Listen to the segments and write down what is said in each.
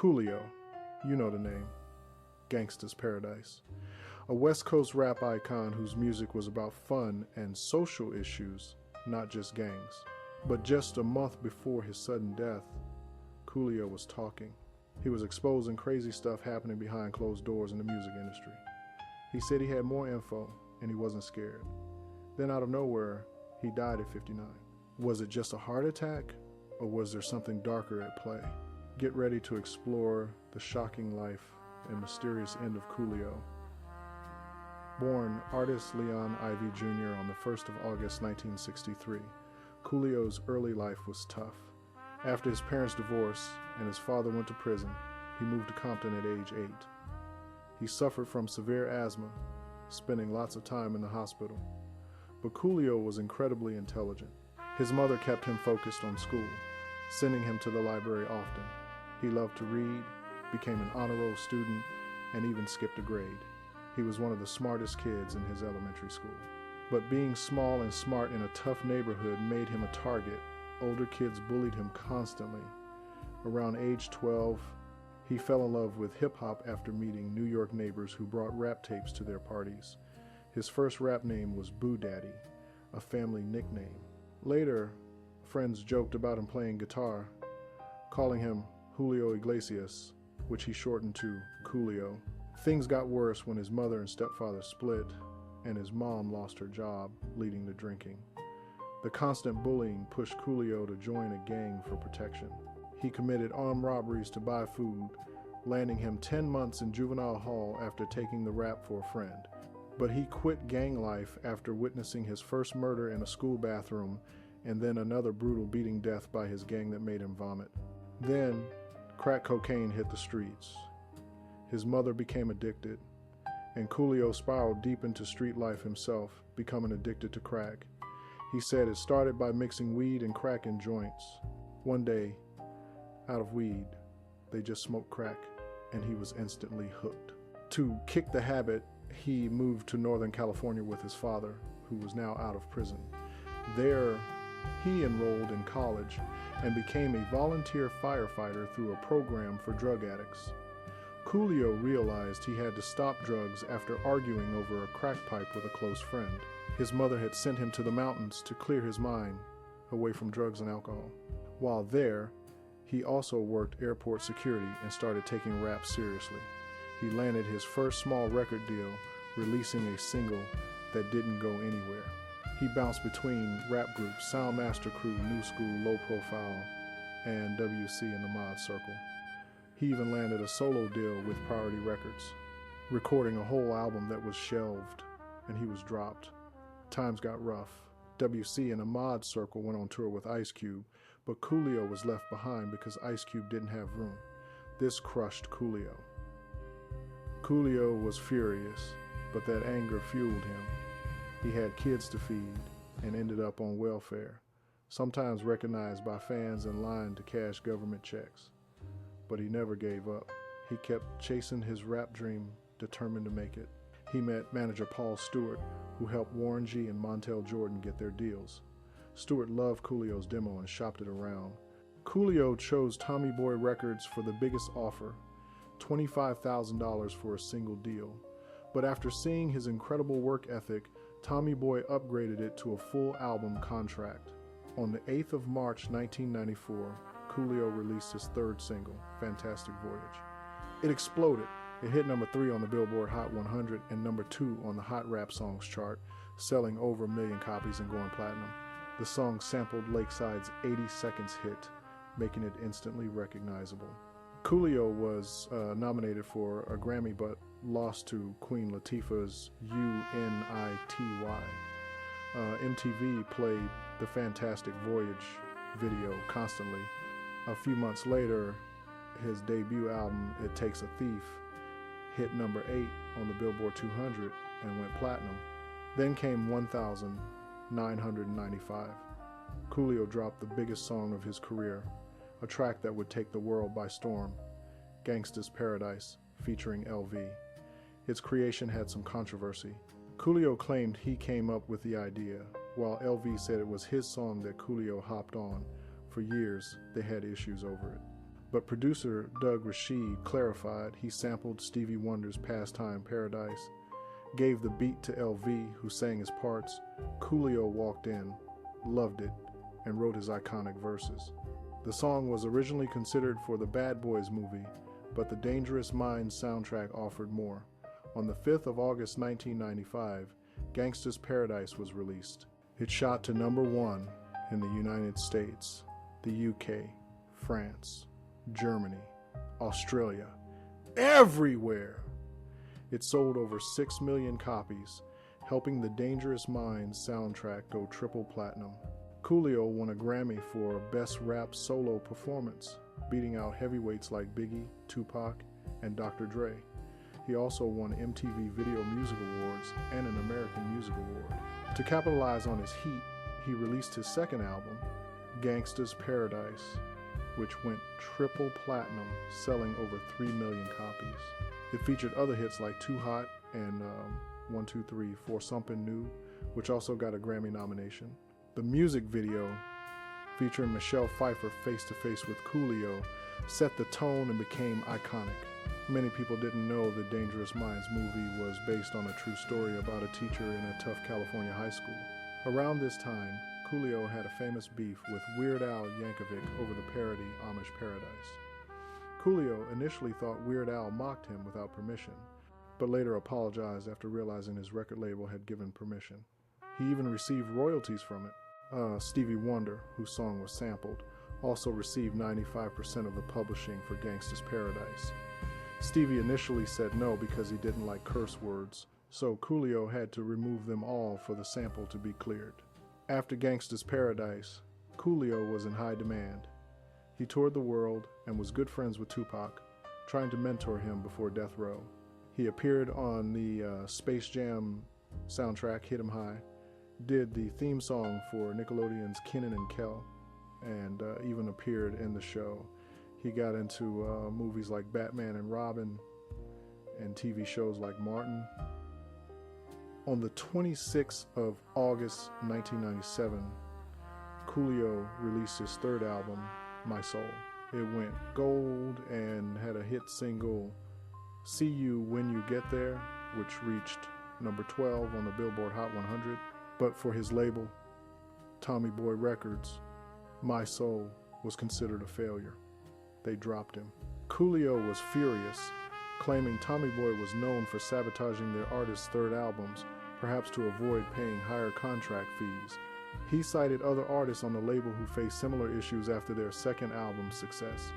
Coolio, you know the name, Gangsta's Paradise. A West Coast rap icon whose music was about fun and social issues, not just gangs. But just a month before his sudden death, Coolio was talking. He was exposing crazy stuff happening behind closed doors in the music industry. He said he had more info and he wasn't scared. Then out of nowhere, he died at 59. Was it just a heart attack, or was there something darker at play? Get ready to explore the shocking life and mysterious end of Coolio. Born artist Leon Ivy Jr. on the 1st of August 1963, Coolio's early life was tough. After his parents' divorce and his father went to prison, he moved to Compton at age 8. He suffered from severe asthma, spending lots of time in the hospital. But Coolio was incredibly intelligent. His mother kept him focused on school, sending him to the library often. He loved to read, became an honor roll student, and even skipped a grade. He was one of the smartest kids in his elementary school. But being small and smart in a tough neighborhood made him a target. Older kids bullied him constantly. Around age 12, he fell in love with hip-hop after meeting New York neighbors who brought rap tapes to their parties. His first rap name was Boo Daddy, a family nickname. Later, friends joked about him playing guitar, calling him Julio Iglesias, which he shortened to Coolio. Things got worse when his mother and stepfather split, and his mom lost her job, leading to drinking. The constant bullying pushed Coolio to join a gang for protection. He committed armed robberies to buy food, landing him 10 months in juvenile hall after taking the rap for a friend. But he quit gang life after witnessing his first murder in a school bathroom and then another brutal beating death by his gang that made him vomit. Then, crack cocaine hit the streets. His mother became addicted, and Coolio spiraled deep into street life himself, becoming addicted to crack. He said it started by mixing weed and crack in joints. One day, out of weed, they just smoked crack, and he was instantly hooked. To kick the habit, he moved to Northern California with his father, who was now out of prison. There, he enrolled in college and became a volunteer firefighter through a program for drug addicts. Coolio realized he had to stop drugs after arguing over a crack pipe with a close friend. His mother had sent him to the mountains to clear his mind away from drugs and alcohol. While there, he also worked airport security and started taking rap seriously. He landed his first small record deal, releasing a single that didn't go anywhere. He bounced between rap groups Soundmaster Crew, New School, Low Profile, and WC in the Mod Circle. He even landed a solo deal with Priority Records, recording a whole album that was shelved, and he was dropped. Times got rough. WC and the Mod Circle went on tour with Ice Cube, but Coolio was left behind because Ice Cube didn't have room. This crushed Coolio. Coolio was furious, but that anger fueled him. He had kids to feed and ended up on welfare, sometimes recognized by fans in line to cash government checks. But he never gave up. He kept chasing his rap dream, determined to make it. He met manager Paul Stewart, who helped Warren G and Montel Jordan get their deals. Stewart loved Coolio's demo and shopped it around. Coolio chose Tommy Boy Records for the biggest offer, $25,000 for a single deal. But after seeing his incredible work ethic, Tommy Boy upgraded it to a full album contract. On the 8th of March 1994, Coolio released his third single, Fantastic Voyage. It exploded. It hit number 3 on the Billboard Hot 100 and number 2 on the Hot Rap Songs chart, selling over 1 million copies and going platinum. The song sampled Lakeside's 80 Seconds hit, making it instantly recognizable. Coolio was nominated for a Grammy but lost to Queen Latifah's U-N-I-T-Y. MTV played the Fantastic Voyage video constantly. A few months later, his debut album, It Takes a Thief, hit number 8 on the Billboard 200 and went platinum. Then came 1,995. Coolio dropped the biggest song of his career, a track that would take the world by storm, Gangsta's Paradise, featuring LV. Its creation had some controversy. Coolio claimed he came up with the idea, while LV said it was his song that Coolio hopped on. For years, they had issues over it. but producer Doug Rashid clarified he sampled Stevie Wonder's Pastime Paradise, gave the beat to LV, who sang his parts. Coolio walked in, loved it, and wrote his iconic verses. The song was originally considered for the Bad Boys movie, but the Dangerous Minds soundtrack offered more. On the 5th of August 1995, Gangsta's Paradise was released. It shot to #1 in the United States, the UK, France, Germany, Australia, everywhere. It sold over 6 million copies, helping the Dangerous Minds soundtrack go triple platinum. Coolio won a Grammy for Best Rap Solo Performance, beating out heavyweights like Biggie, Tupac, and Dr. Dre. He also won MTV Video Music Awards and an American Music Award. To capitalize on his heat, he released his second album, Gangsta's Paradise, which went triple platinum, selling over 3 million copies. It featured other hits like Too Hot and 1, 2, 3 For Something New, which also got a Grammy nomination. The music video, featuring Michelle Pfeiffer face-to-face with Coolio, set the tone and became iconic. Many people didn't know the Dangerous Minds movie was based on a true story about a teacher in a tough California high school. Around this time, Coolio had a famous beef with Weird Al Yankovic over the parody Amish Paradise. Coolio initially thought Weird Al mocked him without permission, but later apologized after realizing his record label had given permission. He even received royalties from it. Stevie Wonder, whose song was sampled, also received 95% of the publishing for Gangsta's Paradise. Stevie initially said no because he didn't like curse words, so Coolio had to remove them all for the sample to be cleared. After Gangsta's Paradise, Coolio was in high demand. He toured the world and was good friends with Tupac, trying to mentor him before death row. He appeared on the Space Jam soundtrack, Hit 'Em High, did the theme song for Nickelodeon's Kenan and Kel, and even appeared in the show. He got into movies like Batman and Robin and TV shows like Martin. On the 26th of August 1997, Coolio released his third album, My Soul. It went gold and had a hit single, See You When You Get There, which reached #12 on the Billboard Hot 100. But for his label, Tommy Boy Records, My Soul was considered a failure. They dropped him. Coolio was furious, claiming Tommy Boy was known for sabotaging their artists' third albums, perhaps to avoid paying higher contract fees. He cited other artists on the label who faced similar issues after their second album's success.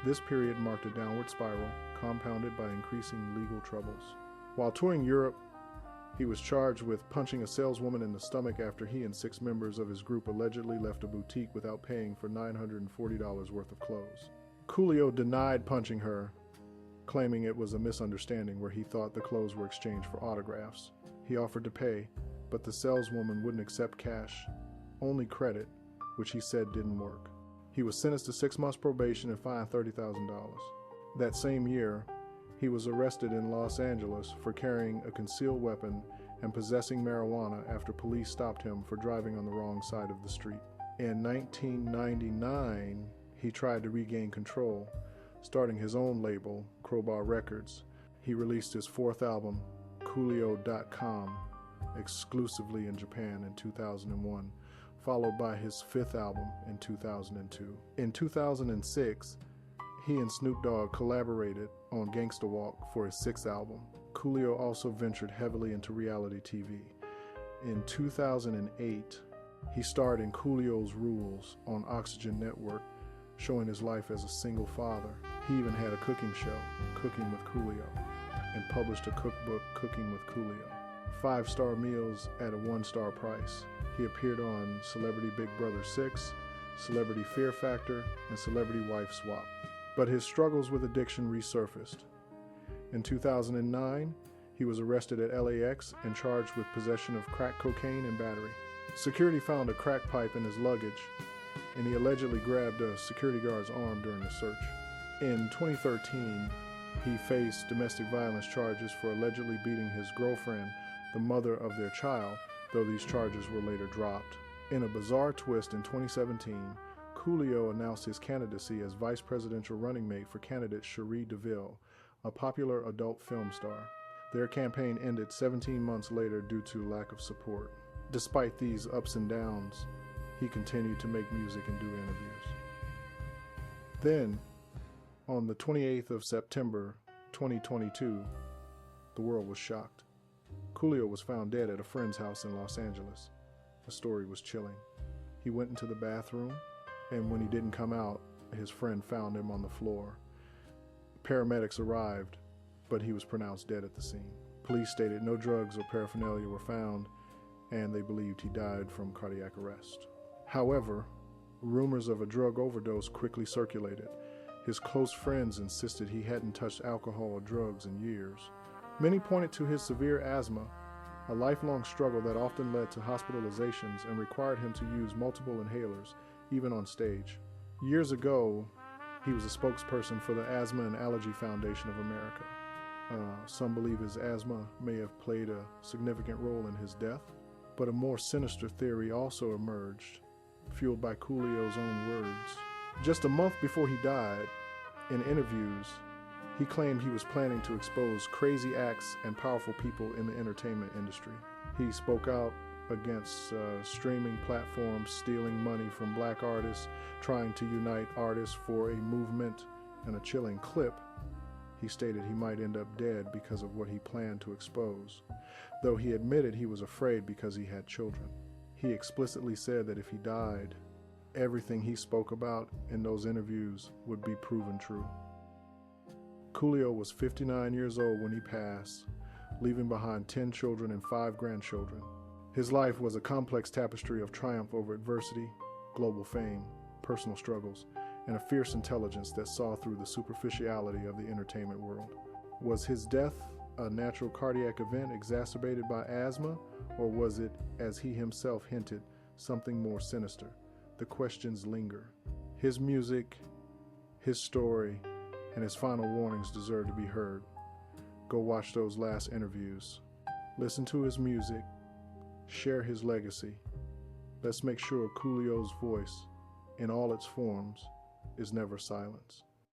This period marked a downward spiral, compounded by increasing legal troubles. While touring Europe, he was charged with punching a saleswoman in the stomach after he and 6 members of his group allegedly left a boutique without paying for $940 worth of clothes. Coolio denied punching her, claiming it was a misunderstanding where he thought the clothes were exchanged for autographs. He offered to pay, but the saleswoman wouldn't accept cash, only credit, which he said didn't work. He was sentenced to 6 months probation and fined $30,000. That same year, he was arrested in Los Angeles for carrying a concealed weapon and possessing marijuana after police stopped him for driving on the wrong side of the street. In 1999, he tried to regain control, starting his own label, Crowbar Records. He released his 4th album, Coolio.com, exclusively in Japan in 2001, followed by his 5th album in 2002. In 2006, he and Snoop Dogg collaborated on Gangsta Walk for his 6th album. Coolio also ventured heavily into reality TV. In 2008, he starred in Coolio's Rules on Oxygen Network, showing his life as a single father. He even had a cooking show, Cooking with Coolio, and published a cookbook, Cooking with Coolio. 5-star meals at a 1-star price. He appeared on Celebrity Big Brother 6, Celebrity Fear Factor, and Celebrity Wife Swap. But his struggles with addiction resurfaced. In 2009, he was arrested at LAX and charged with possession of crack cocaine and battery. Security found a crack pipe in his luggage, and he allegedly grabbed a security guard's arm during the search. In 2013, he faced domestic violence charges for allegedly beating his girlfriend, the mother of their child, though these charges were later dropped. In a bizarre twist in 2017, Coolio announced his candidacy as vice presidential running mate for candidate Cherie DeVille, a popular adult film star. Their campaign ended 17 months later due to lack of support. Despite these ups and downs, he continued to make music and do interviews. Then, on the 28th of September 2022, the world was shocked. Coolio was found dead at a friend's house in Los Angeles. The story was chilling. He went into the bathroom, and when he didn't come out, his friend found him on the floor. Paramedics arrived, but he was pronounced dead at the scene. Police stated no drugs or paraphernalia were found, and they believed he died from cardiac arrest. However, rumors of a drug overdose quickly circulated. His close friends insisted he hadn't touched alcohol or drugs in years. Many pointed to his severe asthma, a lifelong struggle that often led to hospitalizations and required him to use multiple inhalers, even on stage. Years ago, he was a spokesperson for the Asthma and Allergy Foundation of America. Some believe his asthma may have played a significant role in his death, but a more sinister theory also emerged, fueled by Coolio's own words. Just a month before he died, in interviews, he claimed he was planning to expose crazy acts and powerful people in the entertainment industry. He spoke out against streaming platforms stealing money from black artists, trying to unite artists for a movement. In a chilling clip, he stated he might end up dead because of what he planned to expose, though he admitted he was afraid because he had children. He explicitly said that if he died, everything he spoke about in those interviews would be proven true. Coolio was 59 years old when he passed, leaving behind 10 children and 5 grandchildren. His life was a complex tapestry of triumph over adversity, global fame, personal struggles, and a fierce intelligence that saw through the superficiality of the entertainment world. Was his death a natural cardiac event exacerbated by asthma, or was it, as he himself hinted, something more sinister? The questions linger. His music, his story, and his final warnings deserve to be heard. Go watch those last interviews. Listen to his music. Share his legacy. Let's make sure Coolio's voice, in all its forms, is never silenced.